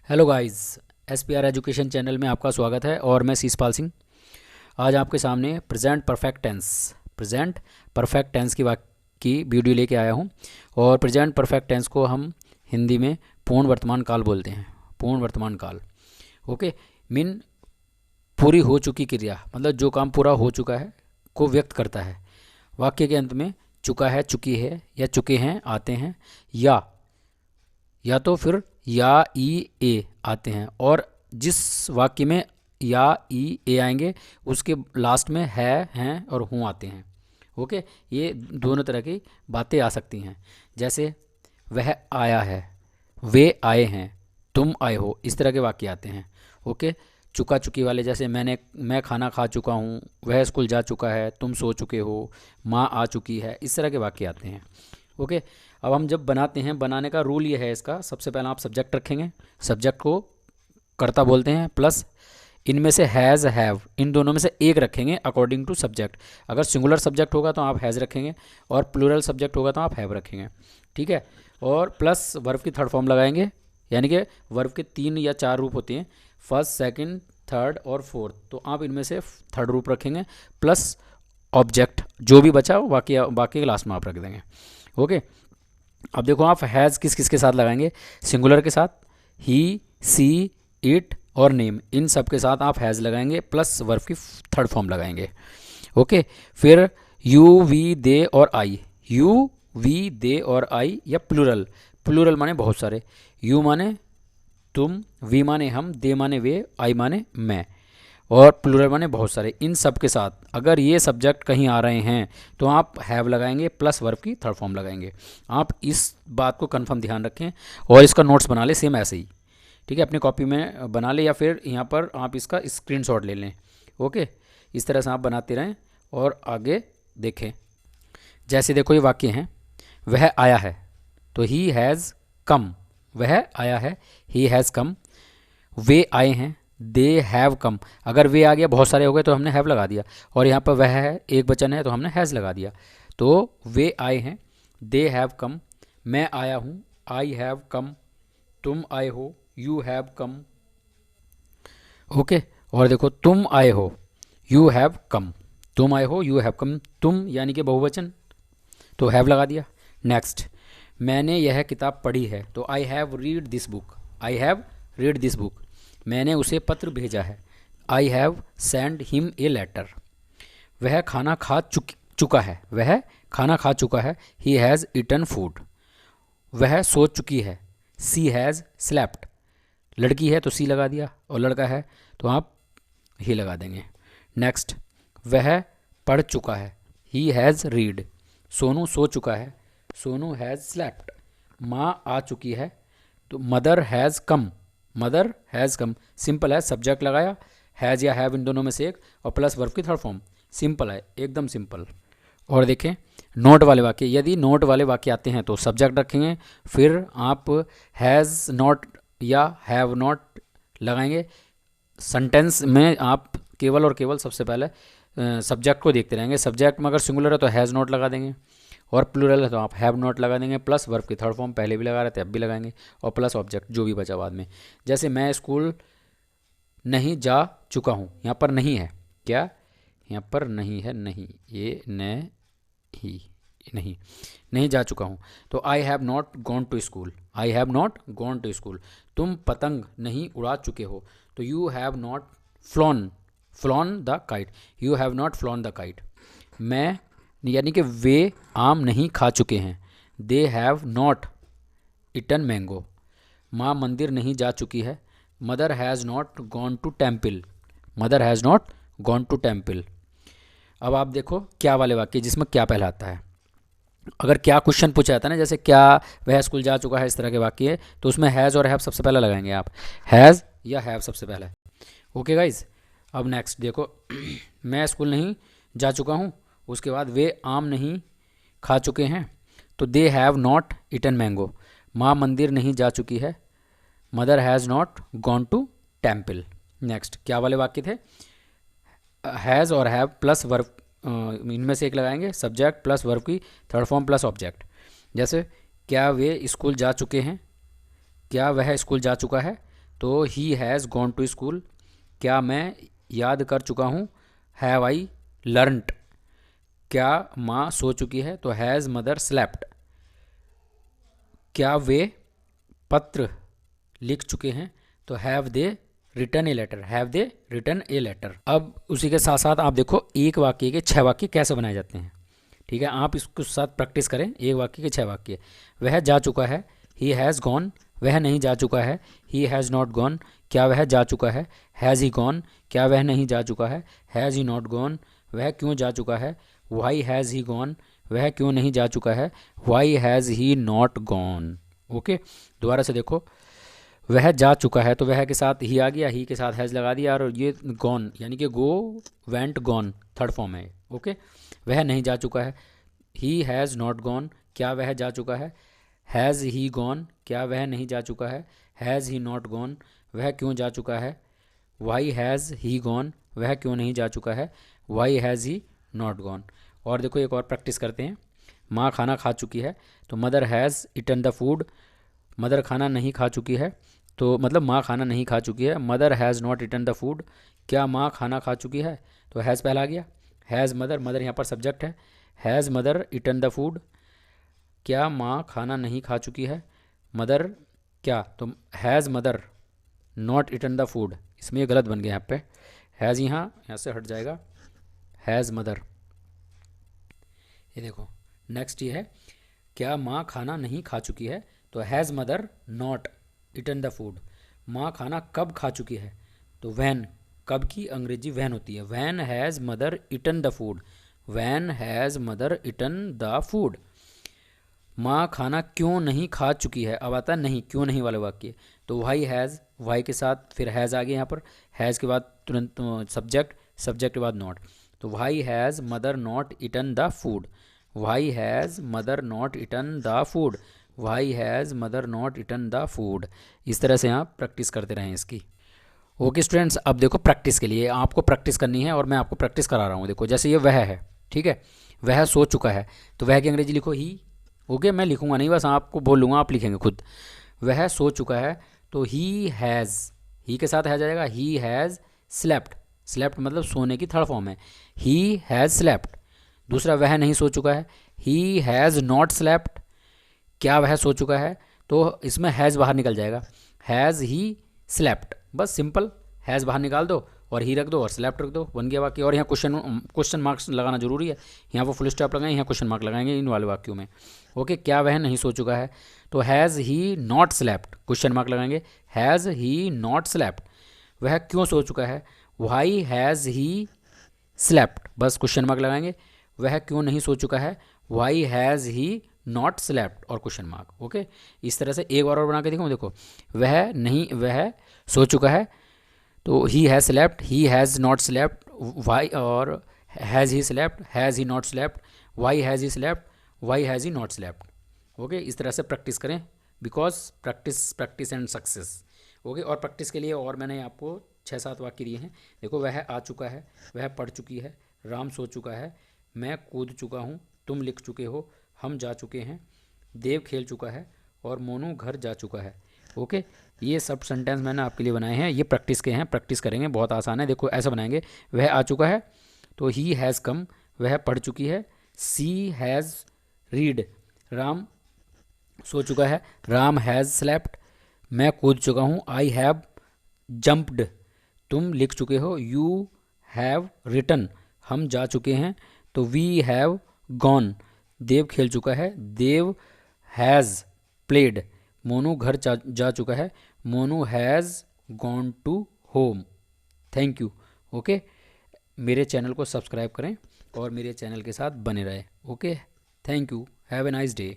Hello guys, SPR education channel में आपका स्वागत है और मैं शीशपाल सिंह। आज आपके सामने प्रेजेंट परफेक्ट टेंस की वीडियो लेके आया हूँ। और प्रेजेंट परफेक्ट टेंस को हम हिंदी में पूर्ण वर्तमान काल बोलते हैं। पूर्ण वर्तमान काल, ओके, मीन पूरी हो चुकी क्रिया, मतलब जो काम पूरा हो चुका है को व्यक्त करता है। वाक्य के अंत में चुका है, चुकी है या चुके हैं आते हैं, या तो फिर या ई ए आते हैं। और जिस वाक्य में या ई ए आएंगे उसके लास्ट में है, हैं और हूँ आते हैं। ओके, ये दोनों तरह की बातें आ सकती हैं। जैसे वह आया है, वे आए हैं, तुम आए हो, इस तरह के वाक्य आते हैं। ओके, चुका चुकी वाले, जैसे मैं खाना खा चुका हूँ, वह स्कूल जा चुका है, तुम सो चुके हो, माँ आ चुकी है, इस तरह के वाक्य आते हैं। ओके, अब हम जब बनाते हैं, बनाने का रूल ये है इसका, सबसे पहले आप सब्जेक्ट रखेंगे, सब्जेक्ट को कर्ता बोलते हैं, प्लस इनमें से हैज़ हैव, इन दोनों में से एक रखेंगे अकॉर्डिंग टू सब्जेक्ट। अगर सिंगुलर सब्जेक्ट होगा तो आप हैज़ रखेंगे और प्लूरल सब्जेक्ट होगा तो आप हैव रखेंगे। ठीक है, और प्लस वर्ब की थर्ड फॉर्म लगाएंगे, यानी कि वर्ब के 3 या 4 रूप होते हैं, फर्स्ट, सेकंड, थर्ड और फोर्थ, तो आप इनमें से थर्ड रूप रखेंगे, प्लस ऑब्जेक्ट जो भी बचा वो बाकी बाकी क्लास में आप रख देंगे। ओके, अब देखो आप हैज़ किस किस के साथ लगाएंगे। सिंगुलर के साथ ही, सी, इट और नेम, इन सब के साथ आप हैज़ लगाएंगे, प्लस वर्ब की थर्ड फॉर्म लगाएंगे। ओके, फिर यू, वी, दे और आई। यू, वी, दे और आई या प्लूरल। प्लूरल माने बहुत सारे, यू माने तुम, वी माने हम, दे माने वे, आई माने मैं, और प्लूरल माने बहुत सारे। इन सब के साथ अगर ये सब्जेक्ट कहीं आ रहे हैं तो आप हैव लगाएंगे, प्लस वर्ब की थर्ड फॉर्म लगाएंगे। आप इस बात को कंफर्म ध्यान रखें और इसका नोट्स बना ले सेम ऐसे ही। ठीक है, अपनी कॉपी में बना ले या फिर यहाँ पर आप इसका स्क्रीनशॉट ले लें। ओके, इस तरह से आप बनाते रहें और आगे देखें। जैसे देखो ये वाक्य हैं, वह आया है तो ही हैज़ कम, वह आया है, ही हैज़ कम। वे आए हैं, दे हैव कम। अगर वे आ गया, बहुत सारे हो गए तो हमने हैव लगा दिया, और यहाँ पर वह है, एक वचन है तो हमने हैज़ लगा दिया। तो वे आए हैं, दे हैव कम, मैं आया हूँ, आई हैव कम, तुम आए हो, यू हैव कम। ओके, और देखो तुम आए हो, यू हैव कम, तुम आए हो, यू हैव कम, तुम यानी कि बहुवचन तो हैव लगा दिया। नेक्स्ट, मैंने यह किताब पढ़ी है तो I have read this book, I have read this book. मैंने उसे पत्र भेजा है, I have send him a letter. वह खाना खा चुका है, वह खाना खा चुका है, ही हैज़ ईटन फूड। वह सो चुकी है, सी हैज़ स्लेप्ट। लड़की है तो सी लगा दिया, और लड़का है तो आप ही लगा देंगे। नेक्स्ट, वह पढ़ चुका है, ही हैज़ रीड। सोनू सो चुका है, सोनू हैज़ स्लेप्ट। माँ आ चुकी है तो mother has come, mother has come. Simple है, सब्जेक्ट लगाया, हैज़ या हैव इन दोनों में से एक, और प्लस वर्ब की थर्ड फॉर्म। सिंपल है, एकदम सिंपल। और देखें नोट वाले वाक्य, यदि नोट वाले वाक्य आते हैं तो सब्जेक्ट रखेंगे, फिर आप हैज़ नॉट या हैव नॉट लगाएंगे। सेंटेंस में आप केवल और केवल सबसे पहले सब्जेक्ट को देखते रहेंगे। सब्जेक्ट में अगर सिंगुलर है तो हैज़ नॉट लगा देंगे, और प्लूरल है तो आप हैव नॉट लगा देंगे, प्लस वर्ब की थर्ड फॉर्म पहले भी लगा रहे थे अब भी लगाएंगे, और प्लस ऑब्जेक्ट जो भी बचा बाद में। जैसे मैं स्कूल नहीं जा चुका हूँ, यहाँ पर नहीं है, क्या यहाँ पर नहीं है, नहीं, ये न ही, नहीं, नहीं जा चुका हूँ, तो I have not gone to school, I have not gone to school. तुम पतंग नहीं उड़ा चुके हो, तो you have not flown, flown the kite, you have not flown the kite. मैं यानी कि वे आम नहीं खा चुके हैं, they have not eaten mango. माँ मंदिर नहीं जा चुकी है, mother has not gone to temple, mother has not gone to temple. अब आप देखो क्या वाले वाक्य जिसमें क्या पहला आता है। अगर क्या क्वेश्चन पूछा जाता है ना, जैसे क्या वह स्कूल जा चुका है, इस तरह के वाक्य है, तो उसमें हैज़ और हैव सबसे पहले लगाएंगे आप, हैज़ या हैव सबसे पहले। ओके गाइज, अब नेक्स्ट देखो मैं स्कूल नहीं जा चुका हूँ, उसके बाद वे आम नहीं खा चुके हैं, तो they have not eaten mango. माँ मंदिर नहीं जा चुकी है, mother has not gone to temple. Next, क्या वाले वाक्य थे, हैज़ और हैव प्लस वर्ब, इनमें से एक लगाएंगे, सब्जेक्ट प्लस वर्ब की थर्ड फॉर्म प्लस ऑब्जेक्ट। जैसे क्या वे स्कूल जा चुके हैं, क्या वह स्कूल जा चुका है, तो he has gone to school, क्या मैं याद कर चुका हूँ, हैव आई लर्नड, क्या माँ सो चुकी है, तो हैज़ मदर स्लेप्ट, क्या वे पत्र लिख चुके हैं, तो have they written a letter, have they written a letter. अब उसी के साथ साथ आप देखो एक वाक्य के 6 वाक्य कैसे बनाए जाते हैं। ठीक है, आप इसके साथ प्रैक्टिस करें। एक वाक्य के 6 वाक्य। वह जा चुका है, ही हैज़ गॉन, वह नहीं जा चुका है, ही हैज़ नॉट गॉन, क्या वह जा चुका है, हैज़ ही गॉन, क्या वह नहीं जा चुका है, हैज़ ही नॉट गॉन, वह क्यों जा चुका है, वाई हैज़ ही गॉन, वह क्यों नहीं जा चुका है, why has he not gone. Okay, दोबारा से देखो। वह जा चुका है तो वह के साथ ही आ गया, ही के साथ हैज़ लगा दिया, और ये गॉन यानी कि go went gone third form है। ओके, वह नहीं जा चुका है, ही हैज़ नॉट गॉन, क्या वह जा चुका है, हैज़ ही गॉन, क्या वह नहीं जा चुका है, हैज़ ही नॉट गॉन, वह क्यों जा चुका है, वाई हैज़ ही गॉन, वह क्यों नहीं जा चुका है, why has he not gone. और देखो एक और प्रैक्टिस करते हैं। माँ खाना खा चुकी है, तो mother has eaten the food, mother खाना नहीं खा चुकी है, तो मतलब माँ खाना नहीं खा चुकी है, mother has not eaten the food, क्या माँ खाना खा चुकी है, तो हैज़ पहला आ गया, हैज़ मदर, मदर यहाँ पर सब्जेक्ट है, has mother eaten the food, क्या माँ खाना नहीं खा चुकी है, मदर क्या, तो has mother not eaten the food, इसमें ये गलत बन गया यहाँ पे, हैज़ यहाँ से हट जाएगा, हैज़ मदर। ये देखो नेक्स्ट ये है, क्या माँ खाना नहीं खा चुकी है, तो has mother not eaten the food, माँ खाना कब खा चुकी है, तो वैन, कब की अंग्रेजी वैन होती है, when has mother eaten the food, when has mother eaten the food. माँ खाना क्यों नहीं खा चुकी है, अब आता है नहीं, क्यों नहीं वाले वाक्य, तो वाई हैज़, वाई के साथ फिर हैज़ आ गया यहाँ पर, हैज़ के बाद तुरंत सब्जेक्ट, सब्जेक्ट के बाद नॉट, तो why has mother not eaten the food, why has mother not eaten the food, why has mother not eaten the food. इस तरह से आप प्रैक्टिस करते रहें इसकी। ओके स्टूडेंट्स, अब देखो प्रैक्टिस के लिए आपको प्रैक्टिस करनी है और मैं आपको प्रैक्टिस करा रहा हूँ। देखो जैसे ये वह है, ठीक है, वह सो चुका है, तो वह की अंग्रेजी लिखो ही। ओके, मैं लिखूंगा नहीं, बस आपको बोलूँगा, आप लिखेंगे खुद। वह सो चुका है तो ही हैज़, ही के साथ आ जाएगा, ही हैज़ स्लेप्ट, स्लेप्ट मतलब सोने की थर्ड फॉर्म है, ही हैज़ स्लेप्ट। दूसरा, वह नहीं सो चुका है, ही हैज़ नॉट स्लेप्ट, क्या वह सो चुका है, तो इसमें हैज़ बाहर निकल जाएगा, हैज़ ही स्लेप्ट, बस सिंपल, हैज़ बाहर निकाल दो और ही रख दो और स्लेप्ट रख दो, बन गया वाक्य। और यहाँ क्वेश्चन मार्क्स लगाना जरूरी है, यहाँ वो फुल स्टॉप लगाएंगे, यहाँ क्वेश्चन मार्क लगाएंगे इन वाले वाक्यों में। ओके, क्या वह नहीं सो चुका है, तो has he not slept, question mark लगाएंगे, हैज़ ही नॉट स्लेप्ट। वह क्यों सो चुका है, वाई हैज़ ही स्लेप्ट, बस क्वेश्चन मार्क लगाएंगे। वह क्यों नहीं सो चुका है, why has he not slept और क्वेश्चन मार्क। ओके, इस तरह से एक बार और बना के देखो। देखो, वह नहीं, वह सो चुका है, तो he has slept, he has not slept, why, और has he slept, has he not slept, why has he slept, why has he not slept. Okay, इस तरह से प्रैक्टिस करें, because practice practice and success. Okay, और practice के लिए और मैंने आपको 6-7 वाक्य दिए हैं। देखो, वह आ चुका है, वह पढ़ चुकी है, राम सो चुका है, मैं कूद चुका हूँ, तुम लिख चुके हो, हम जा चुके हैं, देव खेल चुका है और मोनू घर जा चुका है। ओके, ये सब सेंटेंस मैंने आपके लिए बनाए हैं, ये प्रैक्टिस के हैं, प्रैक्टिस करेंगे, बहुत आसान है। देखो ऐसा बनाएंगे, वह आ चुका है तो ही हैज़ कम, वह पढ़ चुकी है, सी हैज़ रीड, राम सो चुका है, राम हैज़ स्लेप्ट, मैं कूद चुका हूँ, आई हैव जंप्ड, तुम लिख चुके हो, यू हैव रिटन, हम जा चुके हैं, तो वी हैव गॉन, देव खेल चुका है, देव हैज़ प्लेड, मोनू घर जा चुका है, Monu has gone to home. Thank you. Okay, मेरे चैनल को सब्सक्राइब करें और मेरे चैनल के साथ बने रहें। Okay, thank you, have a nice day.